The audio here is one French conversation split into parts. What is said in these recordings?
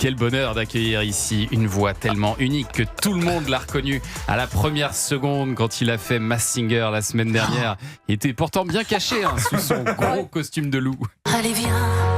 Quel bonheur d'accueillir ici une voix tellement unique que tout le monde l'a reconnue à la première seconde quand il a fait Masked Singer la semaine dernière. Il était pourtant bien caché sous son gros costume de loup. Allez viens,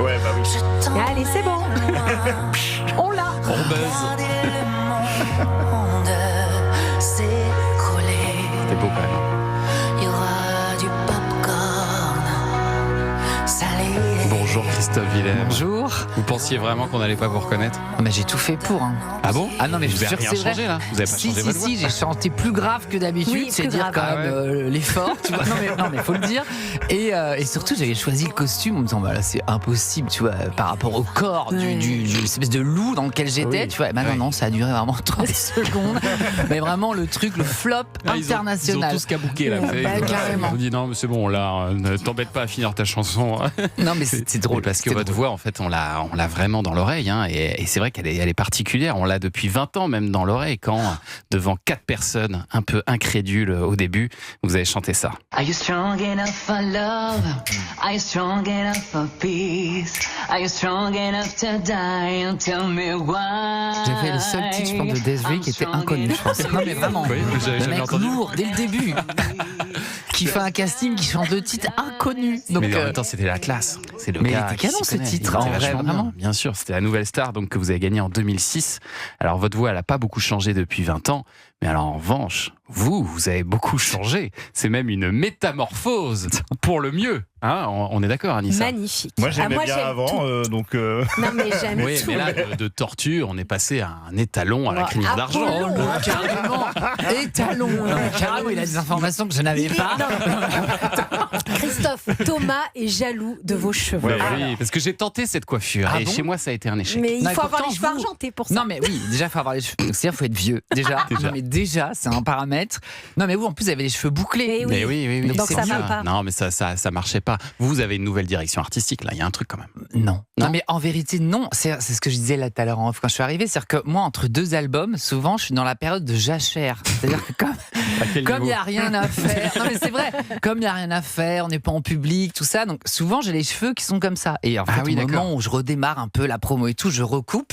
Ouais, bah oui. Allez, c'est bon. On l'a. On buzz. le monde s'écrouler. C'était beau quand même. Il y aura du popcorn salé. Bonjour Christophe Willem. Bonjour. Vous pensiez vraiment qu'on n'allait pas vous reconnaître? Mais j'ai tout fait pour. Ah bon? Ah non, mais vous je avez suis sûr rien que c'est changé vrai. là? Vous avez pas changé votre voix? Si, j'ai chanté plus grave que d'habitude, Oui, c'est plus dire grave. quand même l'effort, tu vois. Non mais faut le dire. Et surtout, j'avais choisi le costume en me disant, bah là, c'est impossible, tu vois, par rapport au corps du espèce de loup dans lequel j'étais, Oui. tu vois. Et maintenant, non, ça a duré vraiment 30 secondes. Mais vraiment, le truc, le flop Ah, ils international. ont tous cabouqué là. Vous savez, Bah, carrément. Ils ont dit non, mais c'est bon, là, ne t'embête pas à finir ta chanson. Non, mais c'est drôle. Parce que c'est votre drôle. voix, en fait, on l'a vraiment dans l'oreille. Et c'est vrai qu'elle est particulière. On l'a depuis 20 ans même dans l'oreille. Quand, devant 4 personnes un peu incrédules au début, vous avez chanté ça. Are you strong enough for love? Are you strong enough for peace? Are you strong enough to die? And tell me why. J'ai fait le seul titre, je pense, de Desiree qui était inconnu, je pense. Non, mais vraiment. Oui, j'avais Le jamais mec entendu. lourd, dès le début. Qui fait un casting, qui chante le titre inconnu. Donc, Mais en même temps, c'était la classe. C'est le mais gars il était qui canon, s'y ce connaît. titre, Il était en vrai, vachement bien. vraiment. Bien sûr, c'était la nouvelle star donc, que vous avez gagnée en 2006. Alors, votre voix, elle n'a pas beaucoup changé depuis 20 ans. Mais alors, en revanche, vous avez beaucoup changé. C'est même une métamorphose pour le mieux. Hein, on est d'accord, Anissa? Magnifique. Moi, j'aimais bien j'aime avant, tout. donc. Non, mais j'aime Oui, tout. mais là, de tortue, on est passé à un étalon à la crinière Ah, d'argent. bon, Oh, carrément. Étalon. Carrément, il a des informations que je n'avais pas. Christophe, Thomas est jaloux de vos cheveux. Ouais, Oui, parce que j'ai tenté cette coiffure Ah et bon chez moi, ça a été un échec. Mais il Non, faut et avoir les pourtant, cheveux vous- argentés pour ça. Non mais oui, déjà faut avoir les cheveux. C'est-à-dire faut être vieux. Déjà. Déjà. Non mais déjà, c'est un paramètre. Non mais vous en plus vous avez les cheveux bouclés. Mais Mais oui. Donc ça va pas. Non, mais ça marchait pas. Vous avez une nouvelle direction artistique, là. Il y a un truc quand même. Non. Non. Non mais en vérité non. C'est ce que je disais là tout à l'heure en off quand je suis arrivé, c'est-à-dire que moi entre deux albums, souvent je suis dans la période de jachère. C'est-à-dire que comme il y a rien à faire. Non mais c'est vrai. Comme il y a rien à faire, on n'est pas en public, tout ça. Donc souvent j'ai les cheveux qui sont comme ça. Et en fait Ah oui, au d'accord. moment où je redémarre un peu la promo et tout, je recoupe.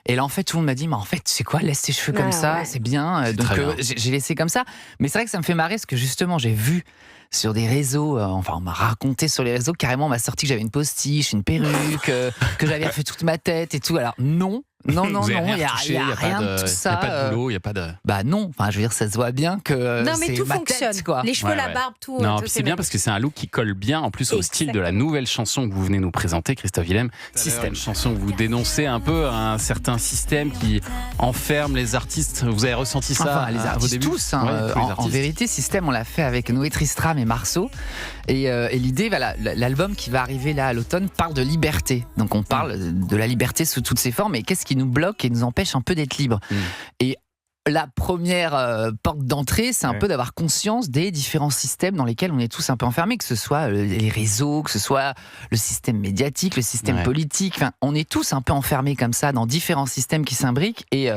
Et là, en fait, tout le monde m'a dit, mais en fait, tu sais quoi, laisse tes cheveux comme Ah, ça, ouais. c'est bien. C'est Donc, très bien. j'ai laissé comme ça. Mais c'est vrai que ça me fait marrer, parce que justement, j'ai vu sur des réseaux, enfin, on m'a raconté sur les réseaux, carrément, on m'a sorti que j'avais une postiche, une perruque, que j'avais refait toute ma tête et tout. Alors, non, Vous avez il n'y a, retouché, y a pas rien de tout Il n'y ça. a pas de boulot, il n'y a pas de. Bah non, enfin, je veux dire, ça se voit bien que Non, mais c'est tout ma fonctionne. tête, quoi. Les cheveux, Ouais, la ouais. barbe, tout. Non, tout, puis c'est bien parce que c'est un look qui colle bien en plus au style de la nouvelle chanson que vous venez nous présenter, Christophe Willem. Système. Une chanson où vous dénoncez un peu un certain système qui enferme les artistes. Vous avez ressenti ça Enfin, les à vos artistes débuts? tous, hein, Ouais, tous les en artistes. vérité, Système, on l'a fait avec Noé Tristram et Marceau. Et l'idée, voilà, l'album qui va arriver là à l'automne parle de liberté. Donc on parle de la liberté sous toutes ses formes. Et qu'est-ce qui nous bloque et nous empêche un peu d'être libres? Et la première porte d'entrée, c'est un peu d'avoir conscience des différents systèmes dans lesquels on est tous un peu enfermés, que ce soit les réseaux, que ce soit le système médiatique, le système politique. Enfin, on est tous un peu enfermés comme ça dans différents systèmes qui s'imbriquent. Et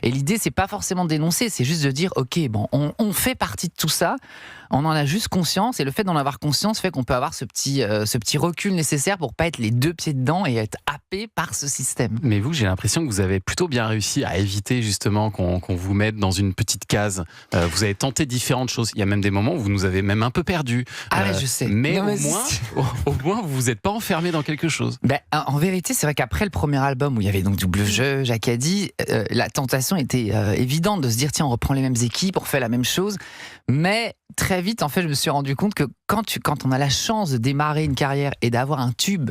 l'idée, c'est pas forcément de dénoncer, c'est juste de dire, ok, bon, on fait partie de tout ça. On en a juste conscience, et le fait d'en avoir conscience fait qu'on peut avoir ce petit recul nécessaire pour pas être les deux pieds dedans et être happé par ce système. Mais vous, j'ai l'impression que vous avez plutôt bien réussi à éviter justement qu'on vous mette dans une petite case. Vous avez tenté différentes choses. Il y a même des moments où vous nous avez même un peu perdus. Ah ouais, je sais. Mais Non, au mais moins, vous vous êtes pas enfermé dans quelque chose. Ben, en vérité, c'est vrai qu'après le premier album où il y avait donc Double Jeu, Jacadi, la tentation était évidente de se dire tiens, on reprend les mêmes équipes, on fait la même chose. Mais très vite, en fait, je me suis rendu compte que quand on a la chance de démarrer une carrière et d'avoir un tube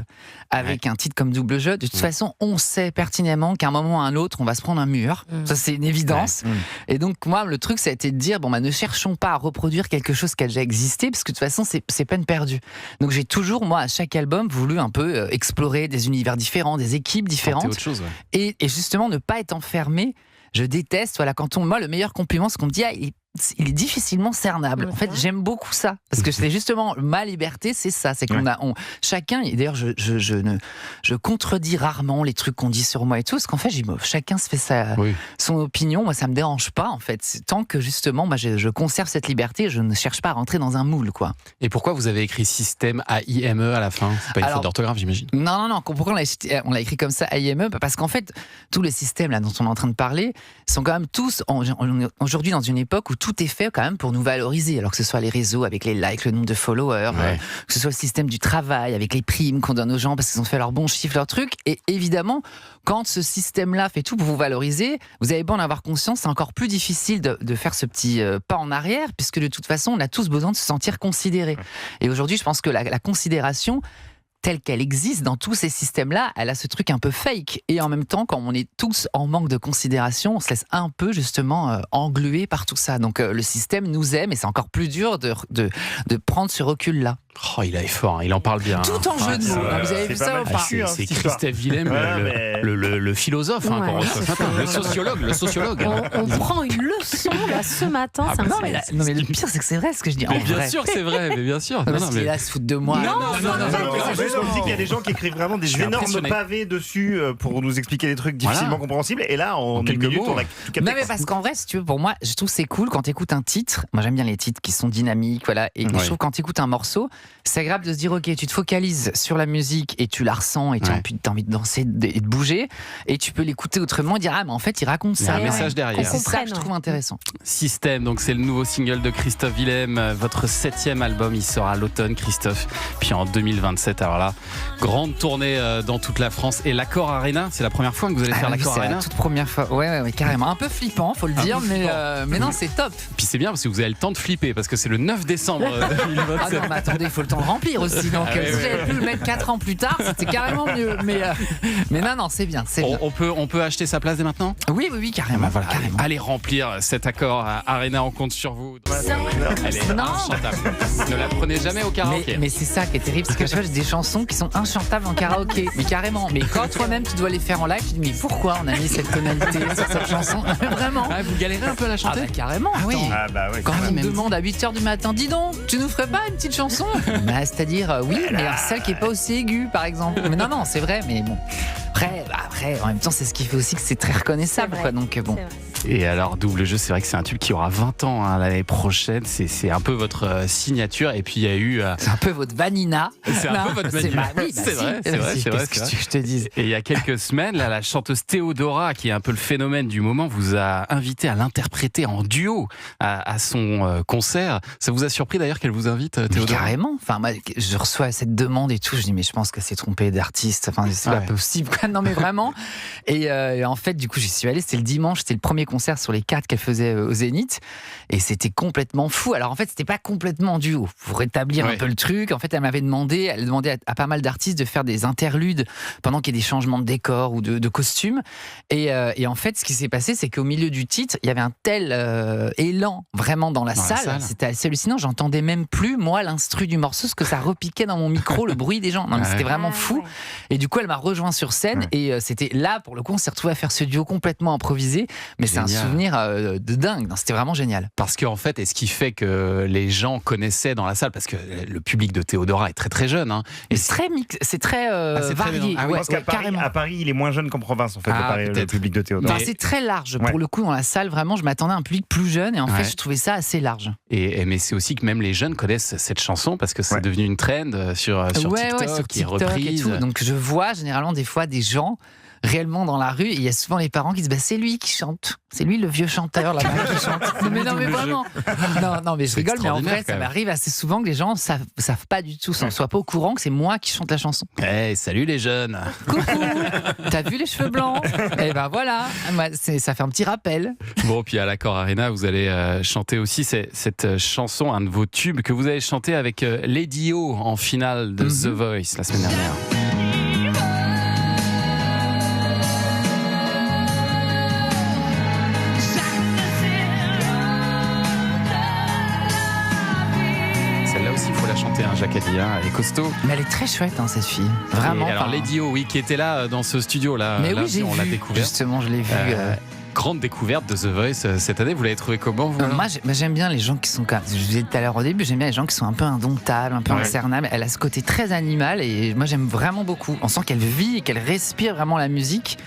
avec un titre comme Double Jeu, de toute façon, on sait pertinemment qu'à un moment ou à un autre, on va se prendre un mur. Ça, c'est une évidence. Et donc, moi, le truc, ça a été de dire, bon, bah, ne cherchons pas à reproduire quelque chose qui a déjà existé, parce que de toute façon, c'est peine perdue. Donc, j'ai toujours, moi, à chaque album, voulu un peu explorer des univers différents, des équipes Tenter différentes. autre chose, ouais. Et justement, ne pas être enfermé. Je déteste, voilà, moi, le meilleur compliment, c'est qu'on me dit, ah, il est il est difficilement cernable. En fait, j'aime beaucoup ça parce que c'est justement ma liberté, c'est ça, c'est qu'on chacun. Et d'ailleurs, je contredis rarement les trucs qu'on dit sur moi et tout, parce qu'en fait, chacun se fait son opinion. Moi, ça me dérange pas en fait, tant que justement, moi, je conserve cette liberté, je ne cherche pas à rentrer dans un moule, quoi. Et pourquoi vous avez écrit système AIME à la fin? C'est pas une faute d'orthographe, j'imagine. Non. Pourquoi on l'a écrit comme ça, AIME? Parce qu'en fait, tous les systèmes là dont on est en train de parler sont quand même tous aujourd'hui dans une époque où tout est fait quand même pour nous valoriser, alors que ce soit les réseaux avec les likes, le nombre de followers, que ce soit le système du travail avec les primes qu'on donne aux gens parce qu'ils ont fait leurs bons chiffres, leurs trucs. Et évidemment, quand ce système-là fait tout pour vous valoriser, vous avez beau en avoir conscience, c'est encore plus difficile de faire ce petit pas en arrière, puisque de toute façon, on a tous besoin de se sentir considérés. Et aujourd'hui, je pense que la considération telle qu'elle existe dans tous ces systèmes-là, elle a ce truc un peu fake. Et en même temps, quand on est tous en manque de considération, on se laisse un peu justement engluer par tout ça. Donc le système nous aime et c'est encore plus dur de prendre ce recul-là. Oh, il est fort, hein, il en parle bien. Tout en jeu de mots. Vous avez vu ça ou pas? C'est Christophe Willem, le philosophe qu'on reçoit ce matin, le sociologue. On prend une leçon là ce matin. Non, mais le pire, c'est que c'est vrai ce que je dis. Bien sûr que c'est vrai, mais bien sûr. Parce qu'il est là à se foutre de moi. Non. On dit qu'il y a des gens qui écrivent vraiment des énormes pavés dessus pour nous expliquer des trucs difficilement compréhensibles. Et là, en quelques minutes, on a tout capté. Non, mais parce qu'en vrai, si tu veux, pour moi, je trouve c'est cool quand tu écoutes un titre. Moi, j'aime bien les titres qui sont dynamiques, voilà. Et je trouve quand tu écoutes un morceau, c'est agréable de se dire, ok, tu te focalises sur la musique et tu la ressens et tu as envie de danser et de bouger. Et tu peux l'écouter autrement et dire, ah, mais en fait, il raconte ça. Il y a un message derrière. C'est ça que je trouve intéressant. Système, donc c'est le nouveau single de Christophe Willem, votre 7e album, il sort à l'automne, Christophe. Puis en 2027, alors là, grande tournée dans toute la France. Et l'Accor Arena, c'est la première fois que vous allez faire l'Accor Arena? C'est la toute première fois, ouais, carrément. Un peu flippant, faut le dire, mais non, c'est top. Puis c'est bien parce que vous avez le temps de flipper, parce que c'est le 9 décembre 2027. Ah non, mais attendez, il faut le temps de remplir aussi. Donc si j'avais pu le mettre 4 ans plus tard, c'était carrément mieux. Mais non, c'est bien. On peut acheter sa place dès maintenant? Oui, carrément. Voilà, carrément. Allez remplir cet Accor Arena, on compte sur vous. Elle est inchantable. Ne la prenez jamais au karaoké. Mais c'est ça qui est terrible, parce que je fais des chansons qui sont inchantables en karaoké. Mais carrément. Mais quand toi-même tu dois les faire en live, tu te dis mais pourquoi on a mis cette tonalité sur cette chanson? Vraiment. Vous galérez un peu à la chanter? Carrément. Ah oui. Quand on me demande à 8h du matin, dis donc, tu nous ferais pas une petite chanson? C'est-à-dire oui, mais celle qui est pas aussi aiguë par exemple. Mais non, c'est vrai, mais bon. Après, en même temps, c'est ce qui fait aussi que c'est très reconnaissable, quoi. Donc bon. Et alors, Double Jeu, c'est vrai que c'est un tube qui aura 20 ans l'année prochaine. C'est un peu votre signature. Et puis il y a eu. C'est un peu votre Vanina. C'est un peu votre Vanina. C'est vrai. Qu'est-ce que je te dis? Et il y a quelques semaines, là, la chanteuse Théodora, qui est un peu le phénomène du moment, vous a invité à l'interpréter en duo à son concert. Ça vous a surpris d'ailleurs qu'elle vous invite, Théodora? Carrément. Enfin, moi, je reçois cette demande et tout. Je dis mais je pense que c'est trompé d'artiste. Enfin, c'est pas possible. Non, mais vraiment. Et en fait, du coup, j'y suis allée. C'était le dimanche. C'était le premier concert sur les 4 qu'elle faisait au Zénith. Et c'était complètement fou. Alors, en fait, c'était pas complètement duo. Pour rétablir un peu le truc, en fait, elle demandé à pas mal d'artistes de faire des interludes pendant qu'il y ait des changements de décor ou de costumes. Et en fait, ce qui s'est passé, c'est qu'au milieu du titre, il y avait un tel élan vraiment dans la salle. C'était assez hallucinant. J'entendais même plus, moi, l'instru du morceau, ce que ça repiquait dans mon micro, le bruit des gens. Non, c'était vraiment fou. Et du coup, elle m'a rejoint sur scène. Et c'était là, pour le coup, on s'est retrouvé à faire ce duo complètement improvisé. Mais c'est un souvenir de dingue. Non, c'était vraiment génial. Parce qu'en fait, et ce qui fait que les gens connaissaient dans la salle, parce que le public de Théodora est très très jeune. Hein, et c'est très varié. Je pense qu'à Paris, il est moins jeune qu'en province, en fait, le public de Théodora. Enfin, c'est très large. Pour le coup, dans la salle, vraiment, je m'attendais à un public plus jeune. Et en fait, je trouvais ça assez large. Mais c'est aussi que même les jeunes connaissent cette chanson, parce que c'est devenu une trend sur TikTok, qui est reprise. Et tout. Donc je vois généralement des fois des gens réellement dans la rue, et il y a souvent les parents qui disent c'est lui qui chante, c'est lui le vieux chanteur là-bas qui chante. Mais non, mais vraiment. Non, mais je rigole, mais en vrai, ça m'arrive assez souvent que les gens savent pas du tout, ne soient pas au courant que c'est moi qui chante la chanson. Salut les jeunes. Coucou, t'as vu les cheveux blancs? Et ben voilà, ça fait un petit rappel. Bon, puis à l'Accor Arena, vous allez chanter aussi cette chanson, un de vos tubes que vous avez chanté avec Lady O en finale de The Voice la semaine dernière. Jacques a dit, elle est costaud. Mais elle est très chouette, cette fille. Vraiment. Et alors, Lady O, qui était là dans ce studio-là. Mais oui, on l'a découvert. Justement, je l'ai vu. grande découverte de The Voice cette année. Vous l'avez trouvé comment, vous? Moi, j'aime bien les gens qui sont comme. Je vous disais tout à l'heure au début, j'aime bien les gens qui sont un peu indomptables, un peu incernables. Elle a ce côté très animal et moi, j'aime vraiment beaucoup. On sent qu'elle vit et qu'elle respire vraiment la musique.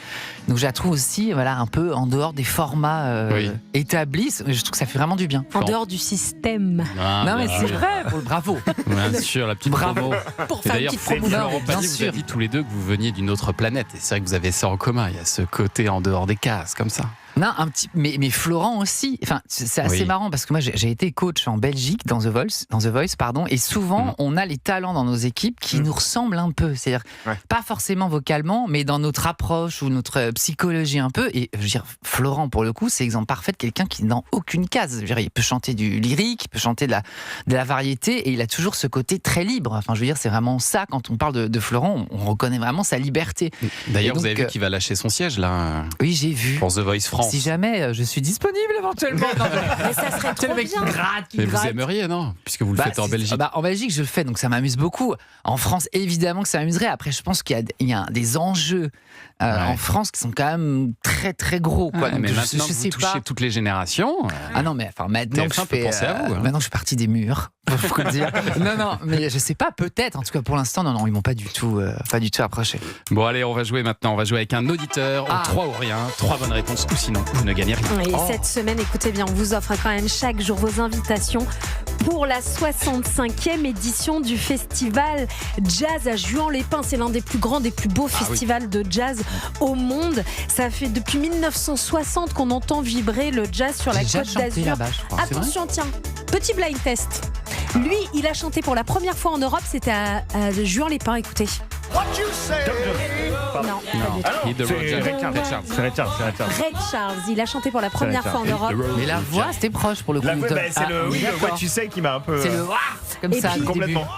Donc, je la trouve aussi, un peu en dehors des formats établis. Je trouve que ça fait vraiment du bien. En dehors du système. Non, mais c'est vrai. Bravo. Bien sûr, la petite promo. Pour Et faire une d'ailleurs, petite Florent promo. Pagny, vous avez dit tous les deux que vous veniez d'une autre planète. Et c'est vrai que vous avez ça en commun. Il y a ce côté en dehors des cases, comme ça. Non, mais Florent aussi. Enfin, c'est assez marrant parce que moi j'ai été coach en Belgique dans The Voice, et souvent on a les talents dans nos équipes qui nous ressemblent un peu. C'est-à-dire pas forcément vocalement, mais dans notre approche ou notre psychologie un peu. Et je veux dire, Florent pour le coup, c'est l'exemple parfait de quelqu'un qui n'est dans aucune case. Je veux dire, il peut chanter du lyrique, il peut chanter de la variété, et il a toujours ce côté très libre. Enfin, je veux dire, c'est vraiment ça quand on parle de Florent, on reconnaît vraiment sa liberté. D'ailleurs, vous avez vu qu'il va lâcher son siège là. Oui, j'ai vu. Pour The Voice France. Si jamais je suis disponible éventuellement. Mais ça serait trop bien. Mais vous aimeriez, non? Puisque vous le faites en Belgique. En Belgique, je le fais, donc ça m'amuse beaucoup. En France, évidemment que ça m'amuserait. Après, je pense qu'il y a des enjeux en France qui sont quand même très très gros. Quoi. Donc, mais maintenant, vous touchez toutes les générations. Ah non, mais enfin maintenant que je fais, penser à vous. maintenant que je suis parti des murs, faut le dire. Non, mais je sais pas, peut-être. En tout cas, pour l'instant, non, ils m'ont pas du tout approché. Bon, allez, on va jouer maintenant. On va jouer avec un auditeur. 3 ou rien, 3 bonnes réponses, ou sinon, vous ne gagnez rien. Et cette semaine, écoutez bien, on vous offre quand même chaque jour vos invitations pour la 65e édition du festival Jazz à Juan-les-Pins. C'est l'un des plus grands, des plus beaux festivals de jazz au monde. Ça fait depuis 1960 qu'on entend vibrer le jazz sur la Côte d'Azur. Là-bas, je crois. Attention, tiens, petit blind test. Lui, il a chanté pour la première fois en Europe, c'était à Juan-les-Pins, écoutez. Non, pas du tout. C'est Ray Charles. Ray Charles, il a chanté pour la première fois en Europe. Mais la voix, c'était proche pour le coup. C'est le What You Say qui m'a un peu. C'est le comme Et ça. puis, au début. complètement.